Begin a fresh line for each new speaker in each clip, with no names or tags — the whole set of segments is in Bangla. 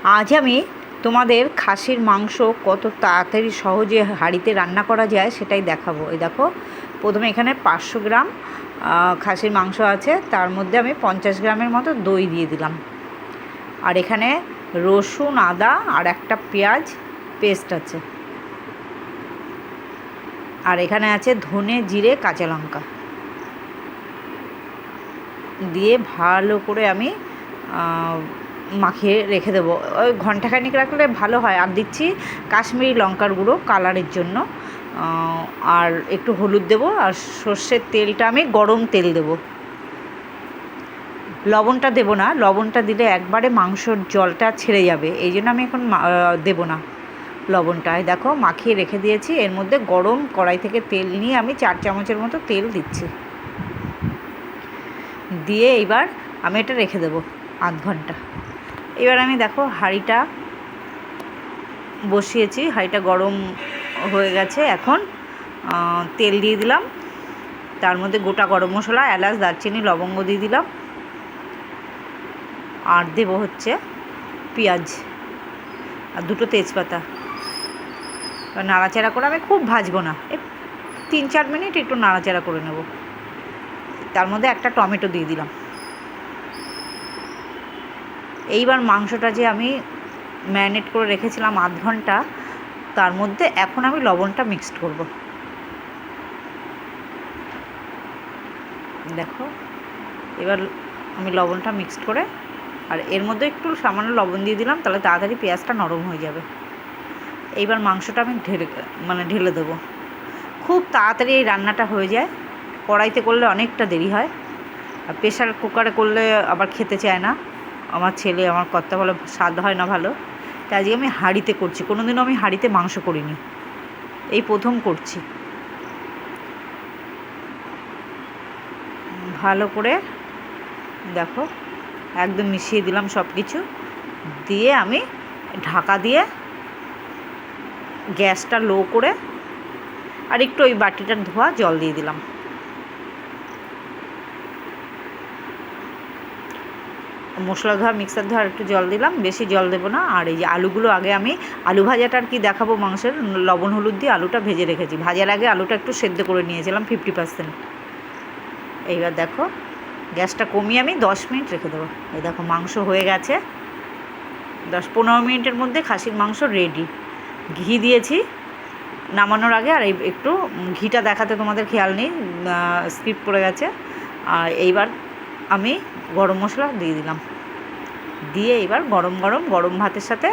আজ আমি তোমাদের খাসির মাংস কত তাড়াতাড়ি সহজে হাঁড়িতে রান্না করা যায় সেটাই দেখাবো। এই দেখো, প্রথমে এখানে 500 গ্রাম খাসির মাংস আছে, তার মধ্যে আমি 50 গ্রামের মতো দই দিয়ে দিলাম। আর এখানে রসুন, আদা আর একটা পেঁয়াজ পেস্ট আছে। আর এখানে আছে ধনে, জিরে, কাঁচা লঙ্কা দিয়ে ভালো করে আমি মাখিয়ে রেখে দেবো। ওই ঘন্টাখানিক রাখলে ভালো হয়। আর দিচ্ছি কাশ্মীরি লঙ্কার গুঁড়ো কালারের জন্য, আর একটু হলুদ দেবো। আর সর্ষের তেলটা আমি গরম তেল দেবো, লবণটা দেবো না। লবণটা দিলে একবারে মাংসর জলটা ছেড়ে যাবে, এই জন্য আমি এখন দেবো না লবণটা। দেখো মাখিয়ে রেখে দিয়েছি। এর মধ্যে গরম কড়াই থেকে তেল নিয়ে আমি 4 চামচের মতো তেল দিচ্ছি, দিয়ে এবার আমি এটা রেখে দেবো আধ ঘন্টা। এবার আমি দেখো হাঁড়িটা বসিয়েছি, হাঁড়িটা গরম হয়ে গেছে। এখন তেল দিয়ে দিলাম, তার মধ্যে গোটা গরম মশলা, এলাচ, দারচিনি, লবঙ্গ দিয়ে দিলাম। আর দেবো হচ্ছে পেঁয়াজ আর 2টো তেজপাতা। নাড়াচাড়া করে আমি খুব ভাজবো না, 3-4 মিনিট একটু নাড়াচাড়া করে নেব। তার মধ্যে একটা টমেটো দিয়ে দিলাম। এইবার মাংসটা যে আমি ম্যারিনেট করে রেখেছিলাম আধ ঘন্টা, তার মধ্যে এখন আমি লবণটা মিক্সড করব। দেখো এবার আমি লবণটা মিক্সড করে, আর এর মধ্যে একটু সামান্য লবণ দিয়ে দিলাম, তাহলে তাড়াতাড়ি পেঁয়াজটা নরম হয়ে যাবে। এইবার মাংসটা আমি ঢেলে দেবো। খুব তাড়াতাড়ি এই রান্নাটা হয়ে যায়। কড়াইতে করলে অনেকটা দেরি হয়, আর প্রেশার কুকারে করলে আবার খেতে চায় না আমার ছেলে, আমার কর্তা বলে স্বাদ হয় না ভালো। তাই আজকে আমি হাঁড়িতে করছি, কোনোদিনও আমি হাঁড়িতে মাংস করিনি, এই প্রথম করছি। ভালো করে দেখো একদম মিশিয়ে দিলাম সব কিছু, দিয়ে আমি ঢাকা দিয়ে গ্যাসটা লো করে আর একটু ওই বাটিটার ধোয়া জল দিয়ে দিলাম। মশলা ধোয়া, মিক্সার ধোয়া একটু জল দিলাম, বেশি জল দেবো না। আর এই যে আলুগুলো আগে আমি আলু ভাজাটা আর কি দেখাবো, মাংসের লবণ হলুদ দিয়ে আলুটা ভেজে রেখেছি। ভাজার আগে আলুটা একটু সেদ্ধ করে নিয়েছিলাম 50%। এইবার দেখো গ্যাসটা কমিয়ে আমি 10 মিনিট রেখে দেবো। এই দেখো মাংস হয়ে গেছে, 10-15 মিনিটের মধ্যে খাসির মাংস রেডি। ঘি দিয়েছি নামানোর আগে, আর একটু ঘিটা দেখাতে তোমাদের খেয়াল নেই, স্কিপ করে গেছে। আর এইবার আমি গরম মশলা দিয়ে দিলাম, দিয়ে এবার গরম গরম ভাতের সাথে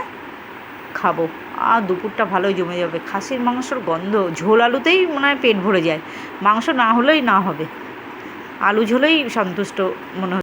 খাবো। আর দুপুরটা ভালোই জমে যাবে। খাসির মাংসর গন্ধ, ঝোল আলুতেই মনে হয় পেট ভরে যায়, মাংস না হলেই না হবে, আলু ঝোলেই সন্তুষ্ট মনে হয়।